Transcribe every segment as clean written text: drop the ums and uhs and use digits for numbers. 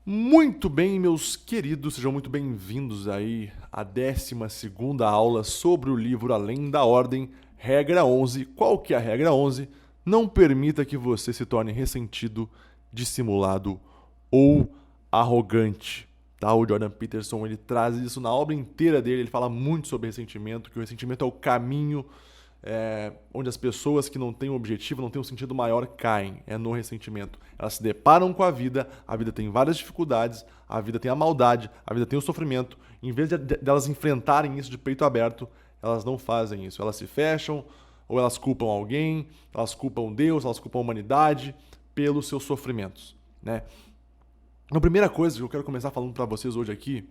Muito bem, meus queridos, sejam muito bem-vindos aí à 12ª aula sobre o livro Além da Ordem, regra 11. Qual que é a regra 11? Não permita que você se torne ressentido, dissimulado ou arrogante. Tá? O Jordan Peterson ele traz isso na obra inteira dele, ele fala muito sobre ressentimento, que o ressentimento é o caminho onde as pessoas que não têm um objetivo, não têm um sentido maior, caem. É no ressentimento. Elas se deparam com a vida tem várias dificuldades, a vida tem a maldade, a vida tem o sofrimento. Em vez de elas enfrentarem isso de peito aberto, elas não fazem isso. Elas se fecham, ou elas culpam alguém, elas culpam Deus, elas culpam a humanidade pelos seus sofrimentos, né? A primeira coisa que eu quero começar falando para vocês hoje aqui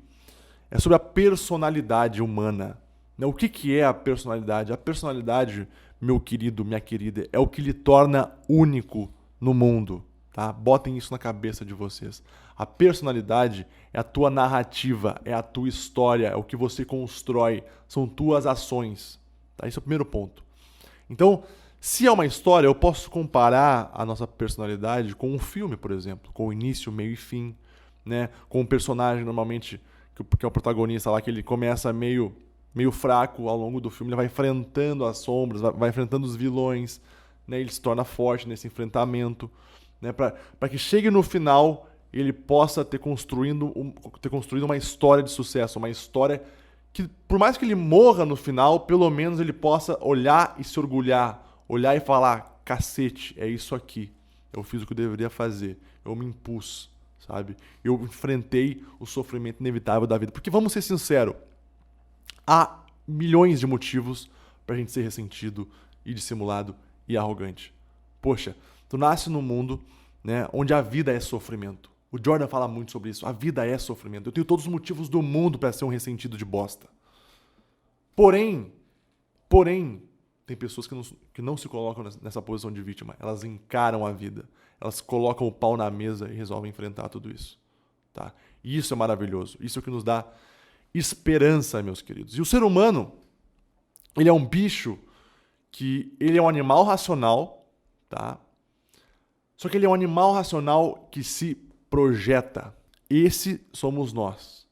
é sobre a personalidade humana. O que é a personalidade? A personalidade, meu querido, minha querida, é o que lhe torna único no mundo. Tá? Botem isso na cabeça de vocês. A personalidade é a tua narrativa, é a tua história, é o que você constrói, são tuas ações. Tá? Esse é o primeiro ponto. Então, se é uma história, eu posso comparar a nossa personalidade com um filme, por exemplo, com início, meio e fim, né? Com um personagem, normalmente, que é o protagonista lá, que ele começa meio fraco ao longo do filme, ele vai enfrentando as sombras, vai enfrentando os vilões, né? Ele se torna forte nesse enfrentamento, né? Para que chegue no final ele possa ter construído uma história de sucesso, uma história que, por mais que ele morra no final, pelo menos ele possa olhar e se orgulhar, olhar e falar, cacete, é isso aqui, eu fiz o que eu deveria fazer, eu me impus, sabe? Eu enfrentei o sofrimento inevitável da vida, porque vamos ser sinceros, há milhões de motivos pra gente ser ressentido e dissimulado e arrogante. Poxa, tu nasce num mundo, né, onde a vida é sofrimento. O Jordan fala muito sobre isso. A vida é sofrimento. Eu tenho todos os motivos do mundo pra ser um ressentido de bosta. Porém, tem pessoas que não se colocam nessa posição de vítima. Elas encaram a vida. Elas colocam o pau na mesa e resolvem enfrentar tudo isso. Tá? E isso é maravilhoso. Isso é o que nos dá esperança, meus queridos. E o ser humano, ele é um bicho que ele é um animal racional, tá? Só que ele é um animal racional que se projeta. Esse somos nós,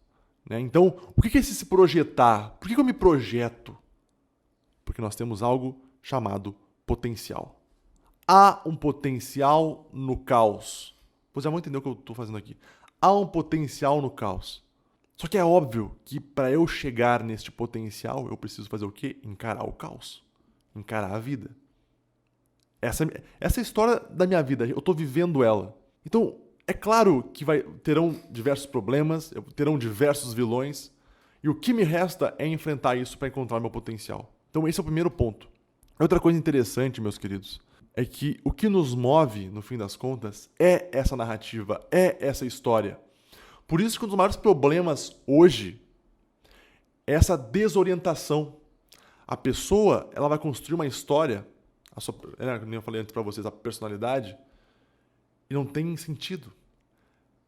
né? Então, o que é esse se projetar? Por que eu me projeto? Porque nós temos algo chamado potencial. Há um potencial no caos. Vocês já vão entender o que eu estou fazendo aqui. Há um potencial no caos. Só que é óbvio que para eu chegar neste potencial, eu preciso fazer o quê? Encarar o caos. Encarar a vida. Essa é a história da minha vida. Eu estou vivendo ela. Então, é claro que terão diversos problemas, terão diversos vilões. E o que me resta é enfrentar isso para encontrar meu potencial. Então, esse é o primeiro ponto. Outra coisa interessante, meus queridos, é que o que nos move, no fim das contas, é essa narrativa, é essa história. Por isso que um dos maiores problemas hoje é essa desorientação. A pessoa, ela vai construir uma história, como eu falei antes para vocês, a personalidade, e não tem sentido.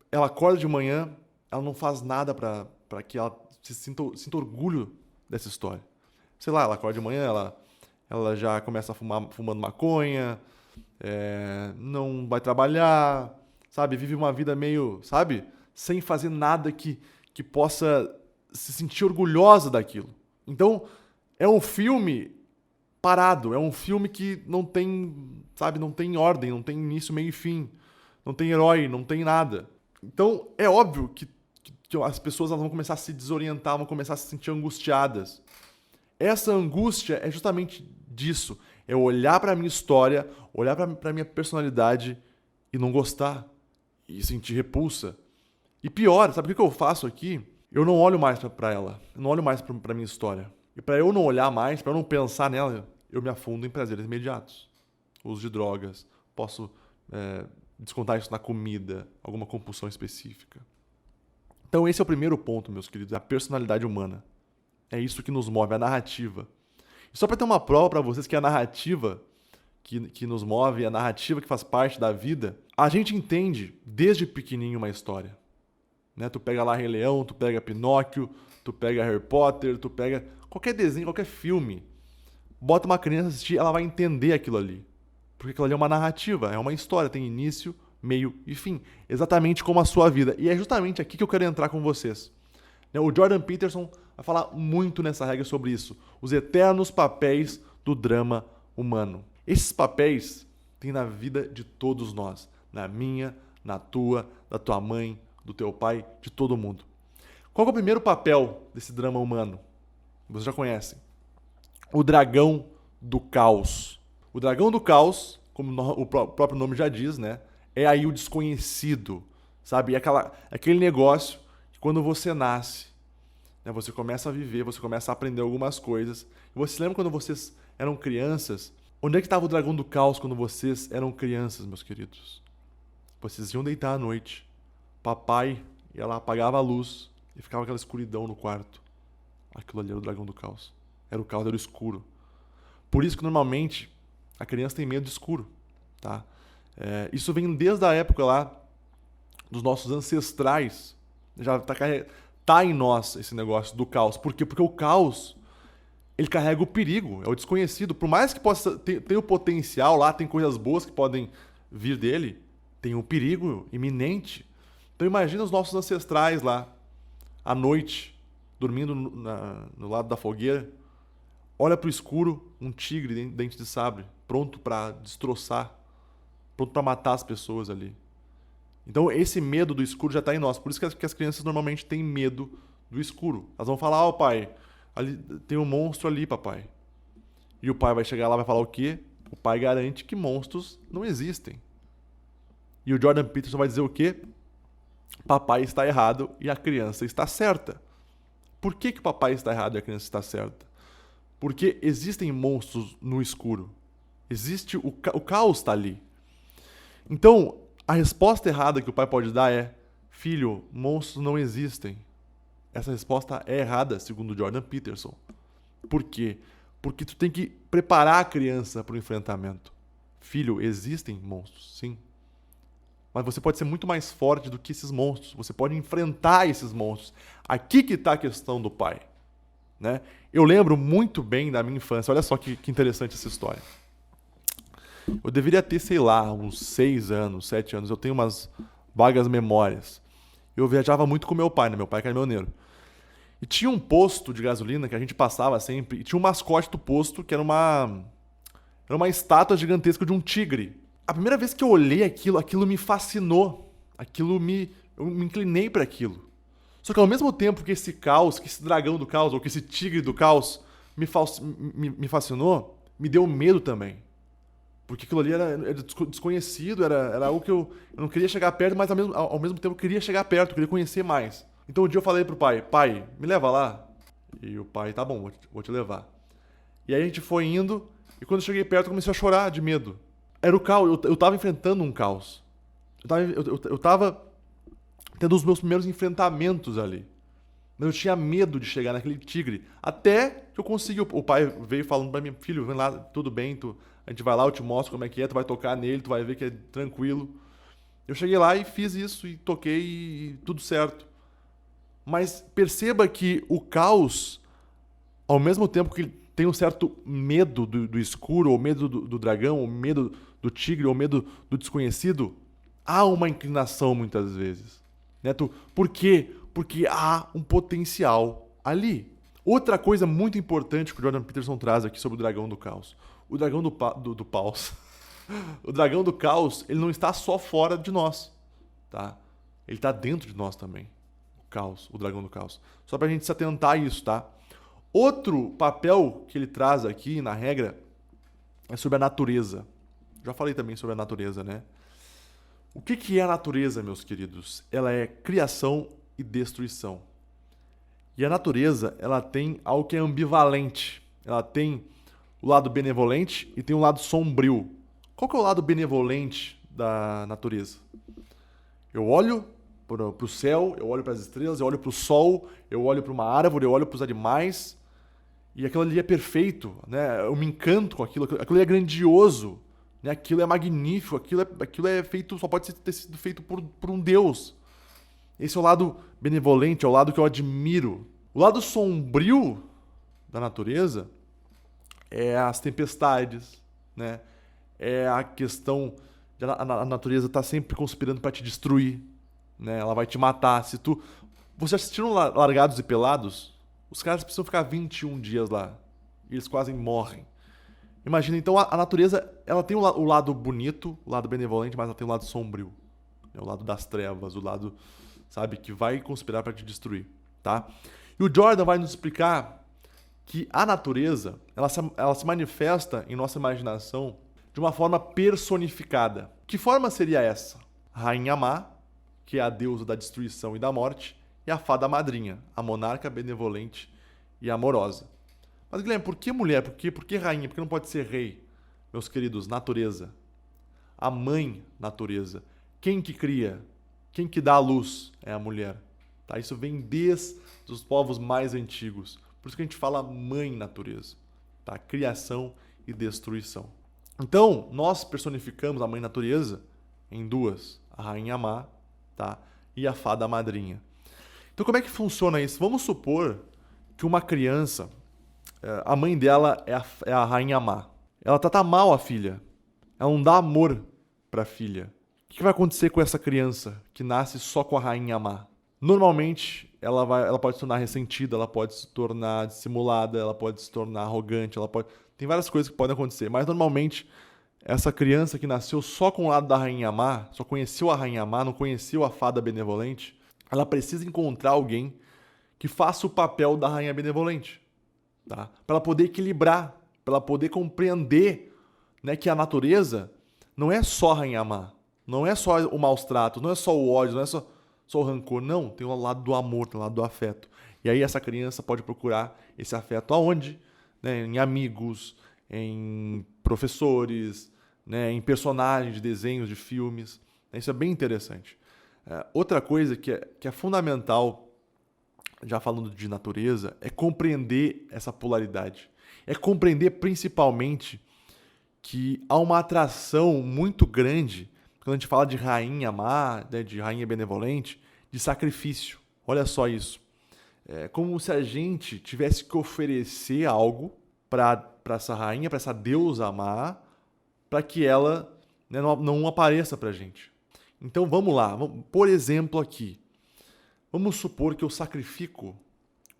Ela acorda de manhã, ela não faz nada para que ela sinta orgulho dessa história. Sei lá, ela acorda de manhã, ela já começa a fumando maconha, não vai trabalhar, sabe? Vive uma vida meio, sabe? Sem fazer nada que possa se sentir orgulhosa daquilo. Então, é um filme parado, é um filme que não tem, sabe, não tem ordem, não tem início, meio e fim, não tem herói, não tem nada. Então, é óbvio que as pessoas elas vão começar a se desorientar, vão começar a se sentir angustiadas. Essa angústia é justamente disso, é olhar para a minha história, olhar para a minha personalidade e não gostar, e sentir repulsa. E pior, sabe o que eu faço aqui? Eu não olho mais para ela, eu não olho mais para minha história. E para eu não olhar mais, para eu não pensar nela, eu me afundo em prazeres imediatos. Uso de drogas, posso descontar isso na comida, alguma compulsão específica. Então esse é o primeiro ponto, meus queridos, a personalidade humana. É isso que nos move, a narrativa. E só para ter uma prova para vocês que a narrativa que nos move, a narrativa que faz parte da vida, a gente entende desde pequenininho uma história. Né? Tu pega lá Rei Leão, tu pega Pinóquio, tu pega Harry Potter, tu pega qualquer desenho, qualquer filme. Bota uma criança assistir, ela vai entender aquilo ali. Porque aquilo ali é uma narrativa, é uma história, tem início, meio e fim. Exatamente como a sua vida. E é justamente aqui que eu quero entrar com vocês. O Jordan Peterson vai falar muito nessa regra sobre isso. Os eternos papéis do drama humano. Esses papéis tem na vida de todos nós. Na minha, na tua, da tua mãe, do teu pai, de todo mundo. Qual é o primeiro papel desse drama humano? Vocês já conhecem. O dragão do caos. O dragão do caos, como o próprio nome já diz, né? É aí o desconhecido, sabe? É aquele negócio que quando você nasce, né, você começa a viver, você começa a aprender algumas coisas. E você lembra quando vocês eram crianças? Onde é que estava o dragão do caos quando vocês eram crianças, meus queridos? Vocês iam deitar à noite. Papai ia lá, apagava a luz e ficava aquela escuridão no quarto. Aquilo ali era o dragão do caos. Era o caos, era o escuro. Por isso que normalmente a criança tem medo de escuro, tá? Isso vem desde a época lá dos nossos ancestrais. Já tá em nós esse negócio do caos. Por quê? Porque o caos, ele carrega o perigo, é o desconhecido. Por mais que possa ter o potencial lá, tem coisas boas que podem vir dele, tem um perigo iminente. Então imagina os nossos ancestrais lá, à noite, dormindo no lado da fogueira, olha pro escuro, um tigre dente de sabre, pronto para destroçar, pronto para matar as pessoas ali. Então esse medo do escuro já está em nós. Por isso que as crianças normalmente têm medo do escuro. Elas vão falar, pai, ali tem um monstro ali, papai. E o pai vai chegar lá e vai falar o quê? O pai garante que monstros não existem. E o Jordan Peterson vai dizer o quê? Papai está errado e a criança está certa. Por que o papai está errado e a criança está certa? Porque existem monstros no escuro. Existe o caos está ali. Então, a resposta errada que o pai pode dar é: filho, monstros não existem. Essa resposta é errada, segundo Jordan Peterson. Por quê? Porque tu tem que preparar a criança para o enfrentamento. Filho, existem monstros, sim. Mas você pode ser muito mais forte do que esses monstros. Você pode enfrentar esses monstros. Aqui que está a questão do pai. Né? Eu lembro muito bem da minha infância. Olha só que interessante essa história. Eu deveria ter, sei lá, uns 6 anos, 7 anos. Eu tenho umas vagas memórias. Eu viajava muito com meu pai, né? Meu pai é caminhoneiro. E tinha um posto de gasolina que a gente passava sempre. E tinha um mascote do posto que era uma estátua gigantesca de um tigre. A primeira vez que eu olhei aquilo me fascinou. Eu me inclinei para aquilo. Só que ao mesmo tempo que esse caos, que esse dragão do caos, ou que esse tigre do caos me fascinou, me deu medo também. Porque aquilo ali era desconhecido, era algo que eu não queria chegar perto, mas ao mesmo tempo eu queria chegar perto, eu queria conhecer mais. Então um dia eu falei pro pai, me leva lá. E o pai, tá bom, vou te levar. E aí a gente foi indo, e quando eu cheguei perto eu comecei a chorar de medo. Era o caos, eu tava enfrentando um caos. Eu tava tendo os meus primeiros enfrentamentos ali. Mas eu tinha medo de chegar naquele tigre. Até que eu consegui. O pai veio falando pra mim: filho, vem lá, tudo bem, a gente vai lá, eu te mostro como é que é, tu vai tocar nele, tu vai ver que é tranquilo. Eu cheguei lá e fiz isso, e toquei, e tudo certo. Mas perceba que o caos, ao mesmo tempo que tem um certo medo do escuro, ou medo do dragão, ou medo do tigre, ou medo do desconhecido, há uma inclinação muitas vezes. Né? Por quê? Porque há um potencial ali. Outra coisa muito importante que o Jordan Peterson traz aqui sobre o dragão do caos. O dragão do paus. O dragão do caos, ele não está só fora de nós. Tá? Ele está dentro de nós também. O dragão do caos. Só pra gente se atentar a isso, tá? Outro papel que ele traz aqui na regra é sobre a natureza. Já falei também sobre a natureza, né? O que é a natureza, meus queridos? Ela é criação e destruição. E a natureza, ela tem algo que é ambivalente. Ela tem o lado benevolente e tem o lado sombrio. Qual que é o lado benevolente da natureza? Eu olho para o céu, eu olho para as estrelas, eu olho para o sol, eu olho para uma árvore, eu olho para os animais, e aquilo ali é perfeito, né? Eu me encanto com aquilo ali é grandioso, né? Aquilo é magnífico, aquilo é feito, só pode ter sido feito por um Deus. Esse é o lado benevolente, é o lado que eu admiro. O lado sombrio da natureza é as tempestades, né? É a questão A natureza está sempre conspirando para te destruir, né? Ela vai te matar. Se tu... Você assistiram Largados e Pelados? Os caras precisam ficar 21 dias lá. E eles quase morrem. Imagina, então a natureza, ela tem o lado bonito, o lado benevolente, mas ela tem o lado sombrio. É o lado das trevas, o lado, sabe, que vai conspirar para te destruir, tá? E o Jordan vai nos explicar que a natureza, ela se manifesta em nossa imaginação de uma forma personificada. Que forma seria essa? Rainha Má, que é a deusa da destruição e da morte, e a fada madrinha, a monarca benevolente e amorosa. Mas, Guilherme, por que mulher? Por que rainha? Por que não pode ser rei? Meus queridos, natureza. A mãe natureza. Quem que cria? Quem que dá a luz? É a mulher. Tá? Isso vem desde os povos mais antigos. Por isso que a gente fala mãe natureza. Tá? Criação e destruição. Então, nós personificamos a mãe natureza em duas. A rainha má, tá? E a fada madrinha. Então, como é que funciona isso? Vamos supor que uma criança, a mãe dela é a rainha má. Ela trata mal a filha. Ela não dá amor para a filha. O que vai acontecer com essa criança que nasce só com a rainha má? Normalmente, ela pode se tornar ressentida, ela pode se tornar dissimulada, ela pode se tornar arrogante, tem várias coisas que podem acontecer. Mas, normalmente, essa criança que nasceu só com o lado da rainha má, só conheceu a rainha má, não conheceu a fada benevolente, ela precisa encontrar alguém que faça o papel da rainha benevolente. Tá? Para ela poder equilibrar, para ela poder compreender, né, que a natureza não é só a rainha má, não é só o maus tratos, não é só o ódio, não é só o rancor, não. Tem o lado do amor, tem o lado do afeto. E aí essa criança pode procurar esse afeto aonde? Né, em amigos, em professores, né, em personagens de desenhos, de filmes. Isso é bem interessante. Outra coisa que é fundamental, já falando de natureza, é compreender essa polaridade. É compreender principalmente que há uma atração muito grande, quando a gente fala de rainha má, né, de rainha benevolente, de sacrifício. Olha só isso. É como se a gente tivesse que oferecer algo para essa rainha, para essa deusa má, para que ela, né, não apareça para a gente. Então vamos lá, por exemplo aqui. Vamos supor que eu sacrifico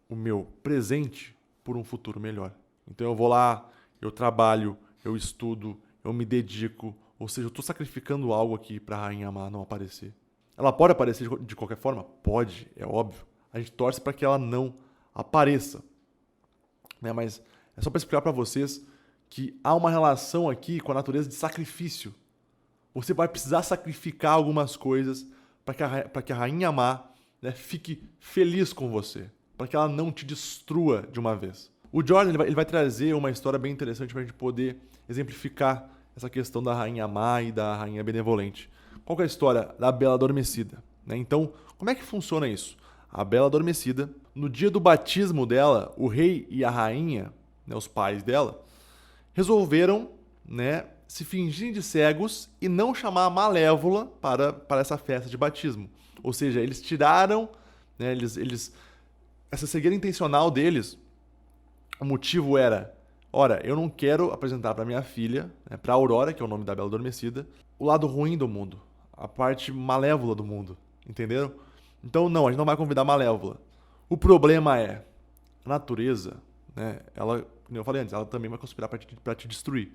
o meu presente por um futuro melhor. Então eu vou lá, eu trabalho, eu estudo, eu me dedico, ou seja, eu estou sacrificando algo aqui para a rainha má não aparecer. Ela pode aparecer de qualquer forma? Pode, é óbvio. A gente torce para que ela não apareça. Né? Mas é só para explicar para vocês que há uma relação aqui com a natureza de sacrifício. Você vai precisar sacrificar algumas coisas para que a rainha má, né, fique feliz com você, para que ela não te destrua de uma vez. O Jordan ele vai trazer uma história bem interessante para a gente poder exemplificar essa questão da rainha má e da rainha benevolente. Qual que é a história da Bela Adormecida? Né? Então, como é que funciona isso? A Bela Adormecida, no dia do batismo dela, o rei e a rainha, né, os pais dela, resolveram, né, se fingirem de cegos e não chamar a Malévola para essa festa de batismo. Ou seja, eles tiraram, né, essa cegueira intencional deles, o motivo era, ora, eu não quero apresentar para minha filha, né, para Aurora, que é o nome da Bela Adormecida, o lado ruim do mundo, a parte malévola do mundo, entenderam? Então, não, a gente não vai convidar a Malévola. O problema é, a natureza, né, ela, como eu falei antes, ela também vai conspirar para te destruir.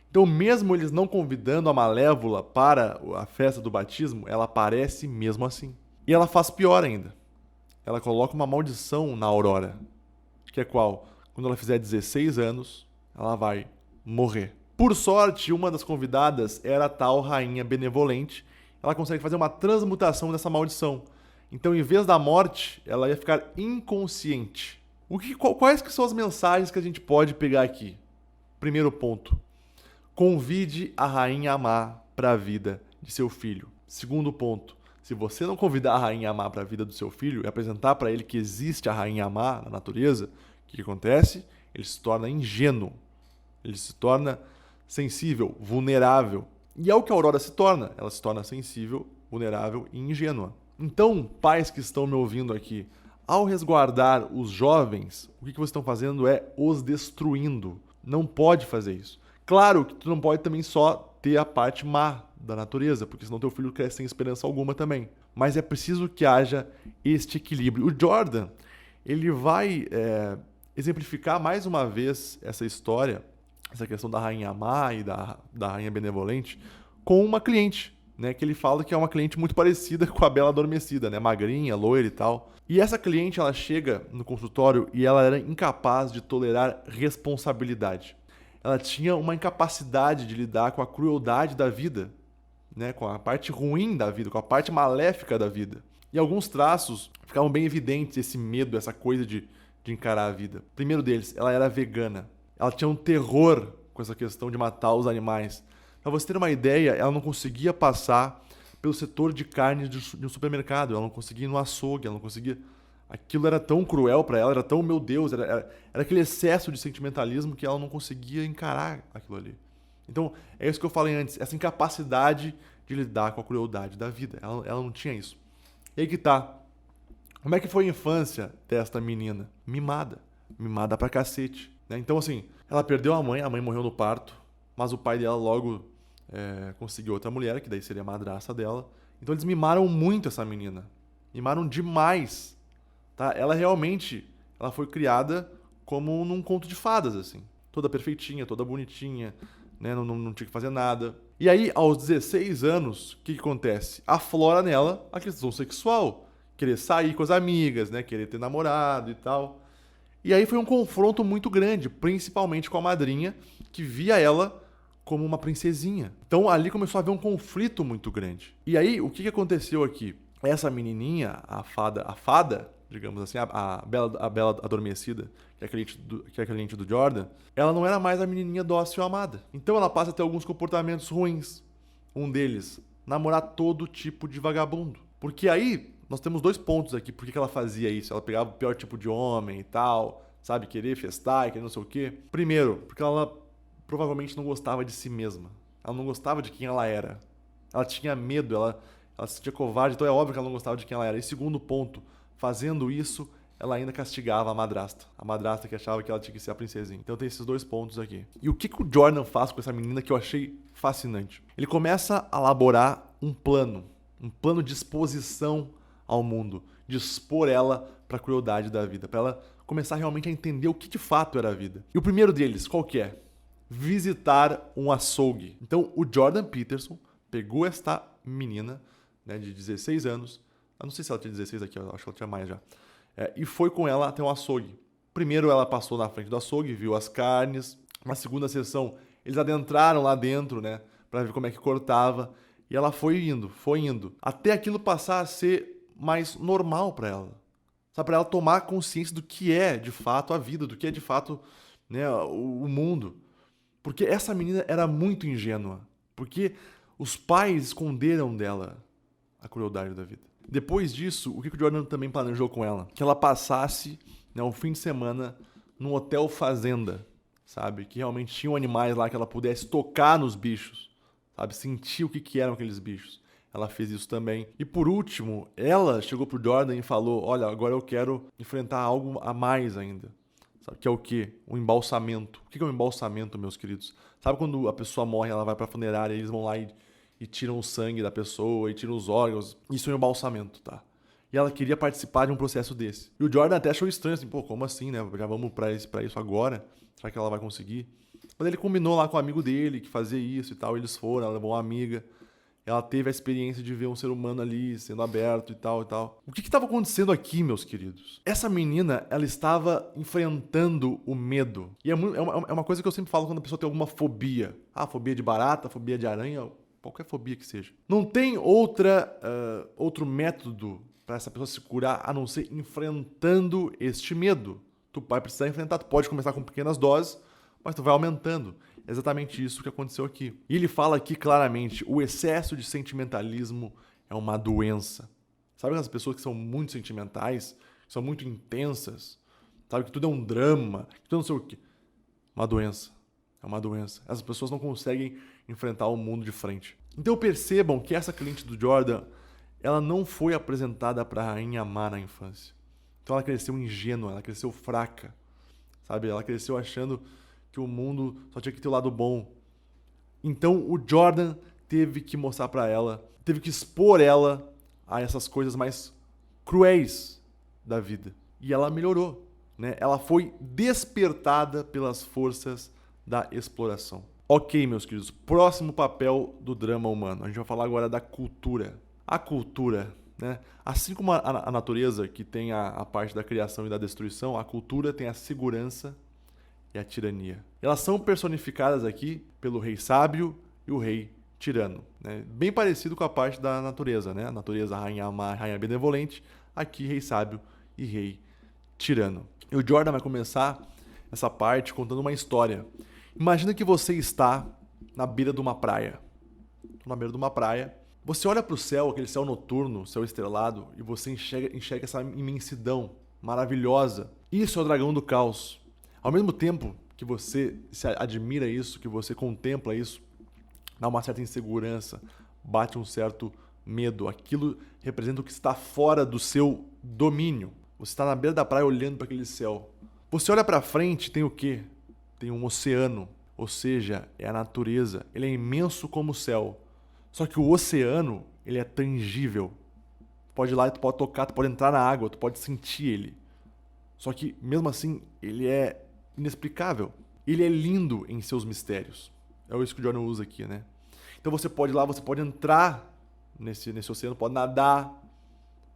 Então, mesmo eles não convidando a Malévola para a festa do batismo, ela aparece mesmo assim. E ela faz pior ainda. Ela coloca uma maldição na Aurora, que é qual? Quando ela fizer 16 anos, ela vai morrer. Por sorte, uma das convidadas era a tal rainha benevolente. Ela consegue fazer uma transmutação dessa maldição. Então, em vez da morte, ela ia ficar inconsciente. Quais que são as mensagens que a gente pode pegar aqui? Primeiro ponto. Convide a rainha má para a vida de seu filho. Segundo ponto. Se você não convidar a rainha má para a vida do seu filho e apresentar para ele que existe a rainha má na natureza, o que acontece? Ele se torna ingênuo. Ele se torna sensível, vulnerável. E é o que a Aurora se torna. Ela se torna sensível, vulnerável e ingênua. Então, pais que estão me ouvindo aqui, ao resguardar os jovens, o que vocês estão fazendo é os destruindo. Não pode fazer isso. Claro que tu não pode também só ter a parte má da natureza, porque senão teu filho cresce sem esperança alguma também. Mas é preciso que haja este equilíbrio. O Jordan, ele vai exemplificar mais uma vez essa história, essa questão da rainha má e da rainha benevolente, com uma cliente, né, que ele fala que é uma cliente muito parecida com a Bela Adormecida, né, magrinha, loira e tal. E essa cliente, ela chega no consultório e ela era incapaz de tolerar responsabilidade. Ela tinha uma incapacidade de lidar com a crueldade da vida, né, com a parte ruim da vida, com a parte maléfica da vida. E alguns traços ficavam bem evidentes, esse medo, essa coisa de encarar a vida. Primeiro deles, ela era vegana. Ela tinha um terror com essa questão de matar os animais. Pra você ter uma ideia, ela não conseguia passar pelo setor de carne de um supermercado, ela não conseguia ir no açougue, ela não conseguia... Aquilo era tão cruel pra ela, era tão, meu Deus, era aquele excesso de sentimentalismo que ela não conseguia encarar aquilo ali. Então, é isso que eu falei antes, essa incapacidade de lidar com a crueldade da vida. Ela não tinha isso. E aí que tá. Como é que foi a infância desta menina? Mimada. Mimada pra cacete. Né? Então, assim, ela perdeu a mãe morreu no parto, mas o pai dela logo conseguiu outra mulher, que daí seria a madrasta dela. Então eles mimaram muito essa menina. Mimaram demais. Tá? Ela foi criada como num conto de fadas, assim. Toda perfeitinha, toda bonitinha, né? Não tinha que fazer nada. E aí, aos 16 anos, o que acontece? Aflora nela a questão sexual. Querer sair com as amigas, né? Querer ter namorado e tal. E aí foi um confronto muito grande, principalmente com a madrinha, que via ela como uma princesinha. Então ali começou a haver um conflito muito grande. E aí, o que aconteceu aqui? Essa menininha, a fada, digamos assim, a Bela Adormecida, que é a cliente do Jordan, ela não era mais a menininha dócil e amada. Então ela passa a ter alguns comportamentos ruins. Um deles, namorar todo tipo de vagabundo. Porque aí, nós temos dois pontos aqui. Por que ela fazia isso? Ela pegava o pior tipo de homem e tal, sabe? Querer festar, querer não sei o quê. Primeiro, porque ela provavelmente não gostava de si mesma. Ela não gostava de quem ela era. Ela tinha medo, ela se sentia covarde, então é óbvio que ela não gostava de quem ela era. E segundo ponto, fazendo isso, ela ainda castigava a madrasta. A madrasta que achava que ela tinha que ser a princesinha. Então tem esses dois pontos aqui. E o que o Jordan faz com essa menina que eu achei fascinante? Ele começa a elaborar um plano de exposição ao mundo, de expor ela para a crueldade da vida, para ela começar realmente a entender o que de fato era a vida. E o primeiro deles, qual que é? Visitar um açougue. Então o Jordan Peterson pegou esta menina, né, de 16 anos, eu não sei se ela tinha 16 aqui, eu acho que ela tinha mais já, e foi com ela até um açougue. Primeiro ela passou na frente do açougue, viu as carnes. Na segunda sessão, eles adentraram lá dentro, né, para ver como é que cortava. E ela foi indo, até aquilo passar a ser mais normal para ela. Sabe, para ela tomar consciência do que é de fato a vida, do que é de fato, né, o mundo. Porque essa menina era muito ingênua. Porque os pais esconderam dela a crueldade da vida. Depois disso, o que o Jordan também planejou com ela? Que ela passasse, né, um fim de semana num hotel fazenda, sabe? Que realmente tinham animais lá que ela pudesse tocar nos bichos, sabe? Sentir o que eram aqueles bichos. Ela fez isso também. E por último, ela chegou pro Jordan e falou: olha, agora eu quero enfrentar algo a mais ainda. Sabe? Que é o quê? Um embalsamento. O que é um embalsamento, meus queridos? Sabe quando a pessoa morre, ela vai pra funerária e eles vão lá e tiram o sangue da pessoa e tiram os órgãos? Isso é um embalsamento, tá? E ela queria participar de um processo desse. E o Jordan até achou estranho, assim, pô, como assim, né? Já vamos pra isso agora? Será que ela vai conseguir? Mas ele combinou lá com o amigo dele que fazia isso e tal, eles foram, ela levou uma amiga. Ela teve a experiência de ver um ser humano ali sendo aberto e tal e tal. O que estava acontecendo aqui, meus queridos? Essa menina, ela estava enfrentando o medo. E é uma coisa que eu sempre falo quando a pessoa tem alguma fobia. Ah, fobia de barata, fobia de aranha, qualquer fobia que seja. Não tem outro método para essa pessoa se curar a não ser enfrentando este medo. Tu vai precisar enfrentar, tu pode começar com pequenas doses, mas tu vai aumentando. É exatamente isso que aconteceu aqui. E ele fala aqui claramente, o excesso de sentimentalismo é uma doença. Sabe aquelas pessoas que são muito sentimentais, que são muito intensas, sabe que tudo é um drama, que tudo não sei o quê. Uma doença. É uma doença. Essas pessoas não conseguem enfrentar o mundo de frente. Então percebam que essa cliente do Jordan, ela não foi apresentada para a rainha má na infância. Então ela cresceu ingênua, ela cresceu fraca, sabe? Ela cresceu achando que o mundo só tinha que ter o lado bom. Então o Jordan teve que mostrar para ela, teve que expor ela a essas coisas mais cruéis da vida. E ela melhorou, né? Ela foi despertada pelas forças da exploração. Ok, meus queridos, próximo papel do drama humano. A gente vai falar agora da cultura. A cultura, né? Assim como a natureza, que tem a parte da criação e da destruição, a cultura tem a segurança e a tirania. Elas são personificadas aqui pelo rei sábio e o rei tirano, né? Bem parecido com a parte da natureza, né? A natureza, rainha má, rainha benevolente, aqui rei sábio e rei tirano. E o Jordan vai começar essa parte contando uma história. Imagina que você está na beira de uma praia. Na beira de uma praia. Você olha para o céu, aquele céu noturno, céu estrelado, e você enxerga essa imensidão maravilhosa. Isso é o dragão do caos. Ao mesmo tempo que você se admira isso, que você contempla isso, dá uma certa insegurança, bate um certo medo. Aquilo representa o que está fora do seu domínio. Você está na beira da praia olhando para aquele céu. Você olha para frente, tem o quê? Tem um oceano, ou seja, é a natureza. Ele é imenso como o céu. Só que o oceano, ele é tangível. Tu pode ir lá, tu pode tocar, tu pode entrar na água, tu pode sentir ele. Só que, mesmo assim, ele é inexplicável. Ele é lindo em seus mistérios. É isso que o Jordan usa aqui, né? Então você pode ir lá, você pode entrar nesse oceano, pode nadar,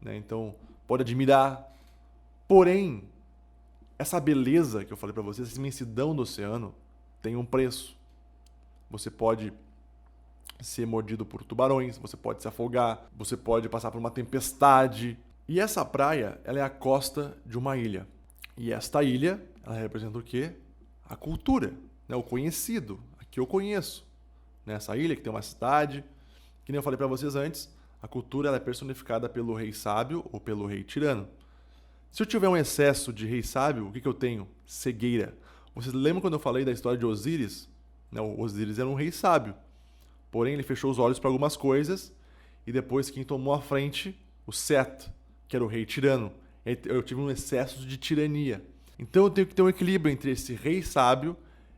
né? Então, pode admirar. Porém, essa beleza que eu falei pra vocês, essa imensidão do oceano, tem um preço. Você pode ser mordido por tubarões, você pode se afogar, você pode passar por uma tempestade. E essa praia, ela é a costa de uma ilha. E esta ilha, ela representa o quê? A cultura, né? O conhecido, aqui eu conheço. Nessa ilha que tem uma cidade, que nem eu falei para vocês antes, a cultura ela é personificada pelo rei sábio ou pelo rei tirano. Se eu tiver um excesso de rei sábio, o que eu tenho? Cegueira. Vocês lembram quando eu falei da história de Osíris? O Osíris era um rei sábio. Porém, ele fechou os olhos para algumas coisas e depois quem tomou a frente, o Set, que era o rei tirano. Eu tive um excesso de tirania. Então eu tenho que ter um equilíbrio entre esse rei sábio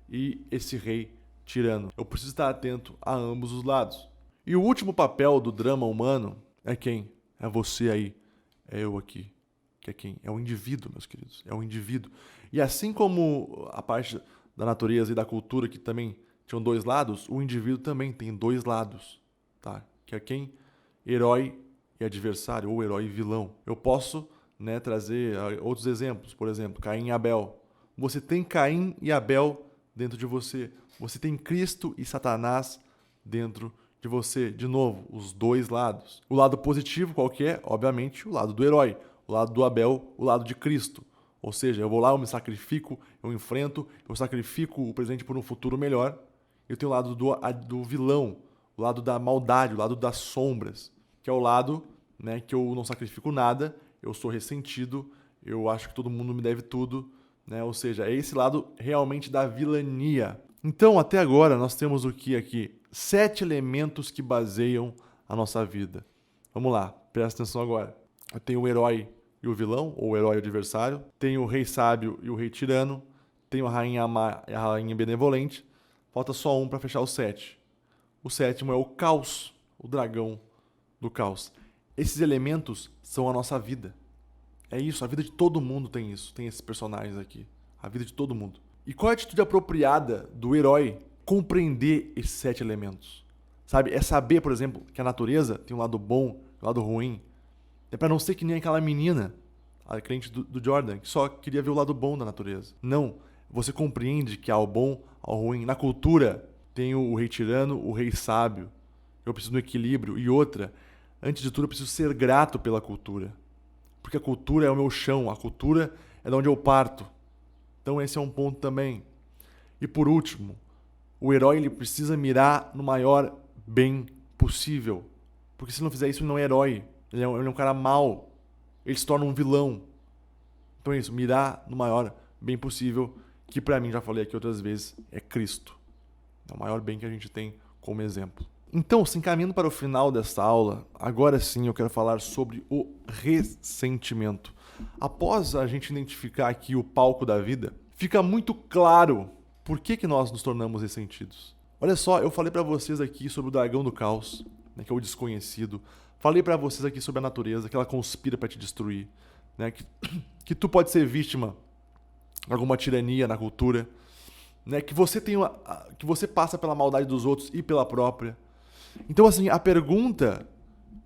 e esse rei tirano. Eu preciso estar atento a ambos os lados. E o último papel do drama humano é quem? É você aí. É eu aqui. Que é quem? É o indivíduo, meus queridos. É o indivíduo. E assim como a parte da natureza e da cultura que também tinham dois lados, o indivíduo também tem dois lados, tá? Que é quem? Herói e adversário, ou herói e vilão. Eu posso, né, trazer outros exemplos. Por exemplo, Caim e Abel. Você tem Caim e Abel dentro de você. Você tem Cristo e Satanás dentro de você. De novo, os dois lados. O lado positivo qual que é? Obviamente, o lado do herói. O lado do Abel, o lado de Cristo. Ou seja, eu vou lá, eu me sacrifico, eu enfrento, eu sacrifico o presente por um futuro melhor. Eu tenho o lado do vilão, o lado da maldade, o lado das sombras, que é o lado, né, que eu não sacrifico nada, eu sou ressentido, eu acho que todo mundo me deve tudo, né? Ou seja, é esse lado realmente da vilania. Então, até agora, nós temos o que aqui? 7 elementos que baseiam a nossa vida. Vamos lá, presta atenção agora. Eu tenho o herói e o vilão, ou o herói e o adversário. Tenho o rei sábio e o rei tirano. Tenho a rainha má e a rainha benevolente. Falta só um para fechar os 7. O 7º é o caos, o dragão do caos. Esses elementos são a nossa vida. É isso, a vida de todo mundo tem isso. Tem esses personagens aqui. A vida de todo mundo. E qual é a atitude apropriada do herói compreender esses 7 elementos? Sabe? É saber, por exemplo, que a natureza tem um lado bom e um lado ruim. É para não ser que nem aquela menina, a crente do Jordan, que só queria ver o lado bom da natureza. Não. Você compreende que há o bom, há o ruim. Na cultura, tem o rei tirano, o rei sábio. Eu preciso do equilíbrio. E outra, antes de tudo, eu preciso ser grato pela cultura. Porque a cultura é o meu chão, a cultura é de onde eu parto. Então esse é um ponto também. E por último, o herói ele precisa mirar no maior bem possível. Porque se não fizer isso, ele não é herói. Ele é um cara mau. Ele se torna um vilão. Então é isso, mirar no maior bem possível, que para mim, já falei aqui outras vezes, é Cristo. É o maior bem que a gente tem como exemplo. Então, se encaminhando para o final desta aula, agora sim eu quero falar sobre o ressentimento. Após a gente identificar aqui o palco da vida, fica muito claro por que nós nos tornamos ressentidos. Olha só, eu falei pra vocês aqui sobre o dragão do caos, né, que é o desconhecido. Falei pra vocês aqui sobre a natureza, que ela conspira pra te destruir, né, que tu pode ser vítima de alguma tirania na cultura, né, que você passa pela maldade dos outros e pela própria. Então, assim, a pergunta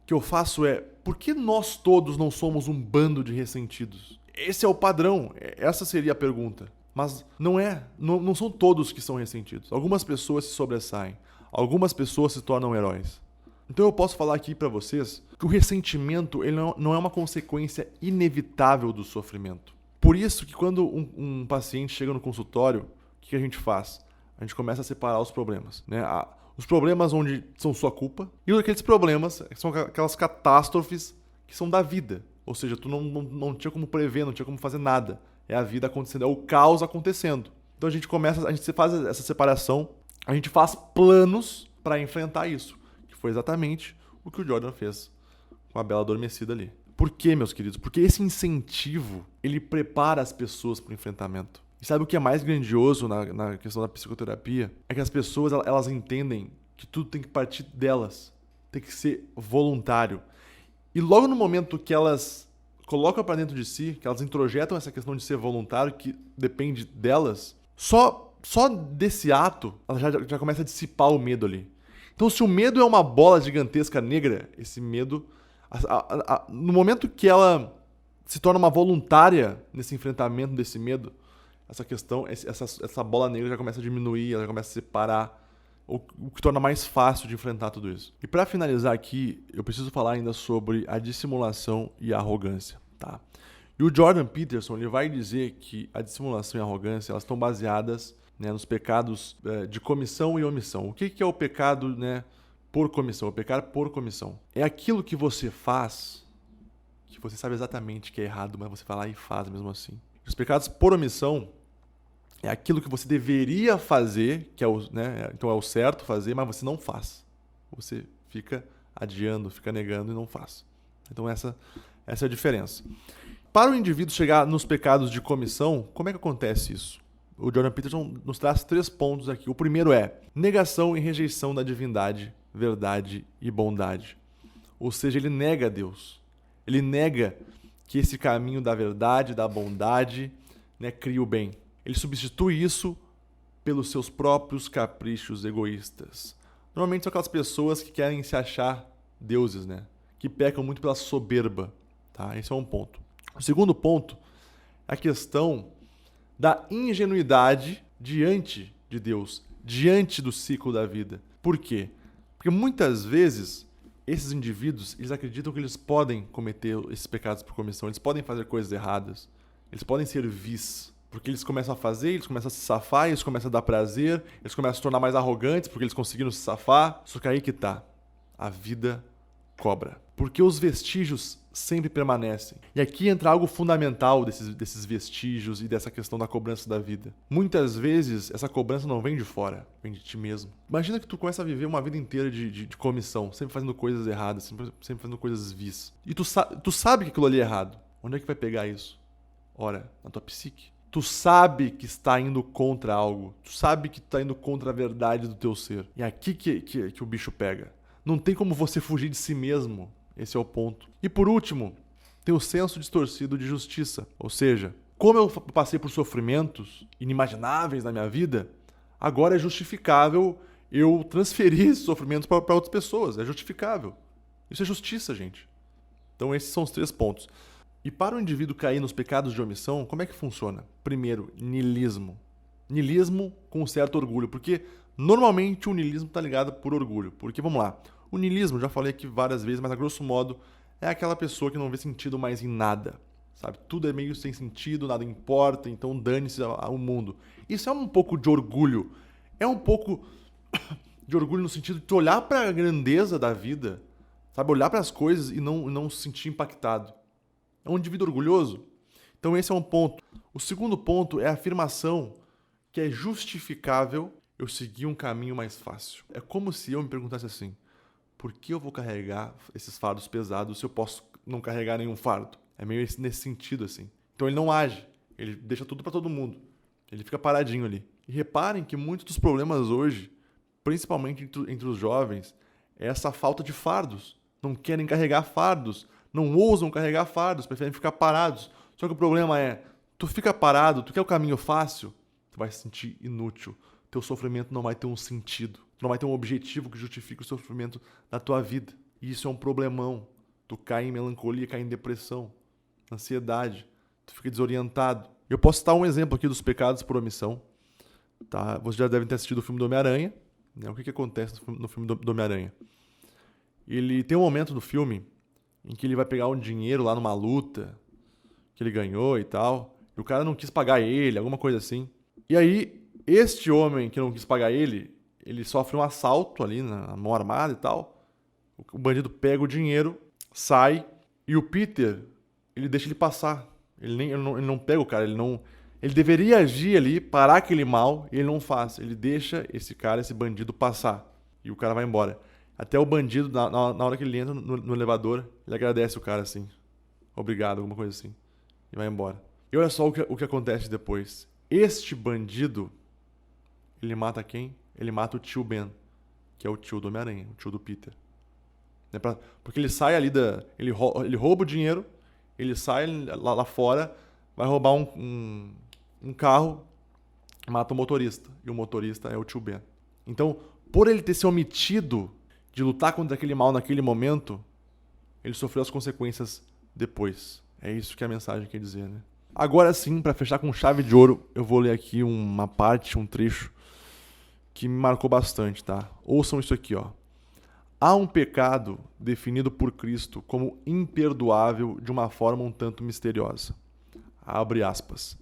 que eu faço é: por que nós todos não somos um bando de ressentidos? Esse é o padrão, essa seria a pergunta. Mas não é, não são todos que são ressentidos. Algumas pessoas se sobressaem, algumas pessoas se tornam heróis. Então eu posso falar aqui pra vocês que o ressentimento ele não é uma consequência inevitável do sofrimento. Por isso que quando um paciente chega no consultório, o que a gente faz? A gente começa a separar os problemas, né? Os problemas onde são sua culpa e aqueles problemas que são aquelas catástrofes que são da vida. Ou seja, tu não tinha como prever, não tinha como fazer nada. É a vida acontecendo, é o caos acontecendo. Então a gente faz essa separação, a gente faz planos para enfrentar isso. Que foi exatamente o que o Jordan fez com a Bela Adormecida ali. Por quê, meus queridos? Porque esse incentivo, ele prepara as pessoas para o enfrentamento. E sabe o que é mais grandioso na questão da psicoterapia? É que as pessoas, elas entendem que tudo tem que partir delas. Tem que ser voluntário. E logo no momento que elas colocam para dentro de si, que elas introjetam essa questão de ser voluntário, que depende delas, só desse ato, ela já começa a dissipar o medo ali. Então, se o medo é uma bola gigantesca negra, esse medo, no momento que ela se torna uma voluntária nesse enfrentamento desse medo, essa questão, essa bola negra já começa a diminuir, ela já começa a separar, o que torna mais fácil de enfrentar tudo isso. E para finalizar aqui, eu preciso falar ainda sobre a dissimulação e a arrogância, tá? E o Jordan Peterson, ele vai dizer que a dissimulação e a arrogância, elas estão baseadas, né, nos pecados de comissão e omissão. O que é o pecado, né, por comissão? O pecado por comissão é aquilo que você faz, que você sabe exatamente que é errado, mas você vai lá e faz mesmo assim. Os pecados por omissão é aquilo que você deveria fazer, que é então é o certo fazer, mas você não faz. Você fica adiando, fica negando e não faz. Então essa é a diferença. Para o indivíduo chegar nos pecados de comissão, como é que acontece isso? O Jordan Peterson nos traz 3 pontos aqui. O primeiro é negação e rejeição da divindade, verdade e bondade. Ou seja, ele nega a Deus. Ele nega que esse caminho da verdade, da bondade, né, cria o bem. Ele substitui isso pelos seus próprios caprichos egoístas. Normalmente são aquelas pessoas que querem se achar deuses, né? Que pecam muito pela soberba. Tá? Esse é um ponto. O segundo ponto é a questão da ingenuidade diante de Deus, diante do ciclo da vida. Por quê? Porque muitas vezes esses indivíduos, eles acreditam que eles podem cometer esses pecados por comissão, eles podem fazer coisas erradas, eles podem ser vis, porque eles começam a fazer, eles começam a se safar, eles começam a dar prazer, eles começam a se tornar mais arrogantes porque eles conseguiram se safar. Só que aí que tá, a vida cobra. Porque os vestígios sempre permanecem. E aqui entra algo fundamental desses vestígios e dessa questão da cobrança da vida. Muitas vezes, essa cobrança não vem de fora, vem de ti mesmo. Imagina que tu começa a viver uma vida inteira de comissão, sempre fazendo coisas erradas, sempre fazendo coisas vis. E tu sabe que aquilo ali é errado. Onde é que vai pegar isso? Ora, na tua psique. Tu sabe que está indo contra algo. Tu sabe que está indo contra a verdade do teu ser. E é aqui que o bicho pega. Não tem como você fugir de si mesmo. Esse é o ponto. E por último, tem o senso distorcido de justiça. Ou seja, como eu passei por sofrimentos inimagináveis na minha vida, agora é justificável eu transferir esses sofrimentos para outras pessoas. É justificável. Isso é justiça, gente. Então esses são os 3 pontos. E para o indivíduo cair nos pecados de omissão, como é que funciona? Primeiro, niilismo. Niilismo com um certo orgulho, porque normalmente o niilismo está ligado por orgulho. Porque, vamos lá, o niilismo, já falei aqui várias vezes, mas a grosso modo, é aquela pessoa que não vê sentido mais em nada. Sabe? Tudo é meio sem sentido, nada importa, então dane-se ao mundo. Isso é um pouco de orgulho. É um pouco de orgulho no sentido de tu olhar para a grandeza da vida, sabe? Olhar para as coisas e não se sentir impactado. É um indivíduo orgulhoso? Então esse é um ponto. O segundo ponto é a afirmação que é justificável eu seguir um caminho mais fácil. É como se eu me perguntasse assim: por que eu vou carregar esses fardos pesados se eu posso não carregar nenhum fardo? É meio nesse sentido assim. Então ele não age, ele deixa tudo para todo mundo. Ele fica paradinho ali. E reparem que muitos dos problemas hoje principalmente entre os jovens, é essa falta de fardos. Não querem carregar fardos, não ousam carregar fardos, preferem ficar parados. Só que o problema é, tu fica parado, tu quer o caminho fácil, tu vai se sentir inútil. Teu sofrimento não vai ter um sentido, tu não vai ter um objetivo que justifique o sofrimento da tua vida. E isso é um problemão. Tu cai em melancolia, cai em depressão, ansiedade, tu fica desorientado. Eu posso citar um exemplo aqui dos pecados por omissão. Tá? Vocês já devem ter assistido o filme do Homem-Aranha. Né? O que acontece no filme do Homem-Aranha? Ele tem um momento do filme em que ele vai pegar um dinheiro lá numa luta que ele ganhou e tal, e o cara não quis pagar ele, alguma coisa assim. E aí, este homem que não quis pagar ele sofre um assalto ali na mão armada e tal. O bandido pega o dinheiro, sai, e o Peter, ele deixa ele passar. Ele não pega o cara, ele deveria agir ali, parar aquele mal, e ele não faz. Ele deixa esse bandido passar. E o cara vai embora. Até o bandido, na hora que ele entra no elevador, ele agradece o cara assim. Obrigado, alguma coisa assim. E vai embora. E olha só o que acontece depois. Este bandido, ele mata quem? Ele mata o tio Ben, que é o tio do Homem-Aranha, o tio do Peter. Porque ele sai ali ele rouba o dinheiro, ele sai lá fora, vai roubar um carro, mata o motorista. E o motorista é o tio Ben. Então, por ele ter se omitido de lutar contra aquele mal naquele momento, ele sofreu as consequências depois. É isso que a mensagem quer dizer, né? Agora sim, para fechar com chave de ouro, eu vou ler aqui uma parte, um trecho que me marcou bastante, tá? Ouçam isso aqui, ó. Há um pecado definido por Cristo como imperdoável de uma forma um tanto misteriosa. Abre aspas.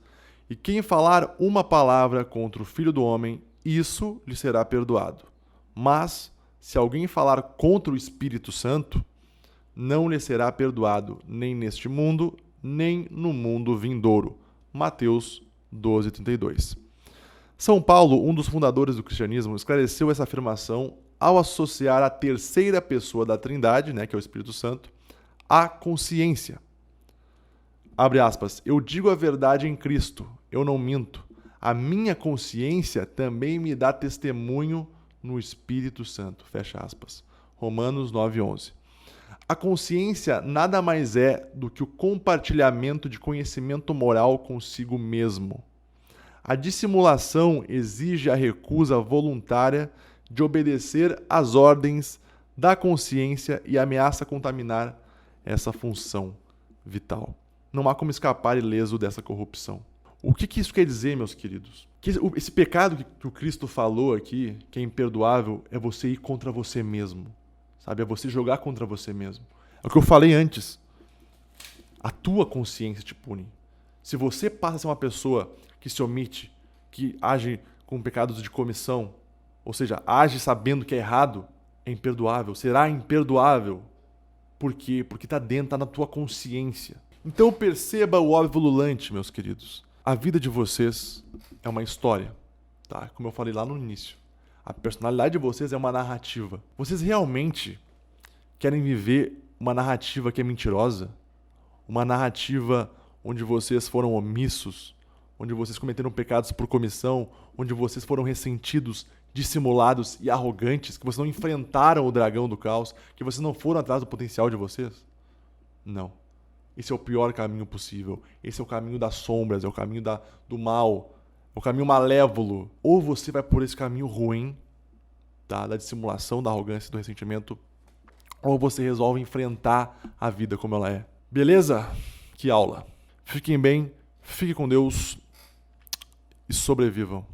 E quem falar uma palavra contra o Filho do Homem, isso lhe será perdoado. Mas, se alguém falar contra o Espírito Santo, não lhe será perdoado nem neste mundo, nem no mundo vindouro. Mateus 12:32. São Paulo, um dos fundadores do cristianismo, esclareceu essa afirmação ao associar a terceira pessoa da Trindade, né, que é o Espírito Santo, à consciência. Abre aspas. Eu digo a verdade em Cristo, eu não minto. A minha consciência também me dá testemunho no Espírito Santo. Fecha aspas. Romanos 9:11. A consciência nada mais é do que o compartilhamento de conhecimento moral consigo mesmo. A dissimulação exige a recusa voluntária de obedecer às ordens da consciência e ameaça contaminar essa função vital. Não há como escapar ileso dessa corrupção. O que isso quer dizer, meus queridos? Que esse pecado que o Cristo falou aqui, que é imperdoável, é você ir contra você mesmo. Sabe? É você jogar contra você mesmo. É o que eu falei antes. A tua consciência te pune. Se você passa a ser uma pessoa que se omite, que age com pecados de comissão, ou seja, age sabendo que é errado, é imperdoável, será imperdoável. Por quê? Porque está dentro, está na tua consciência. Então perceba o óbvio ululante, meus queridos. A vida de vocês é uma história, tá? Como eu falei lá no início. A personalidade de vocês é uma narrativa. Vocês realmente querem viver uma narrativa que é mentirosa? Uma narrativa onde vocês foram omissos, onde vocês cometeram pecados por comissão, onde vocês foram ressentidos, dissimulados e arrogantes, que vocês não enfrentaram o dragão do caos, que vocês não foram atrás do potencial de vocês? Não. Esse é o pior caminho possível. Esse é o caminho das sombras, é o caminho do mal, é o caminho malévolo. Ou você vai por esse caminho ruim, tá? Da dissimulação, da arrogância, do ressentimento, ou você resolve enfrentar a vida como ela é. Beleza? Que aula. Fiquem bem, fiquem com Deus e sobrevivam.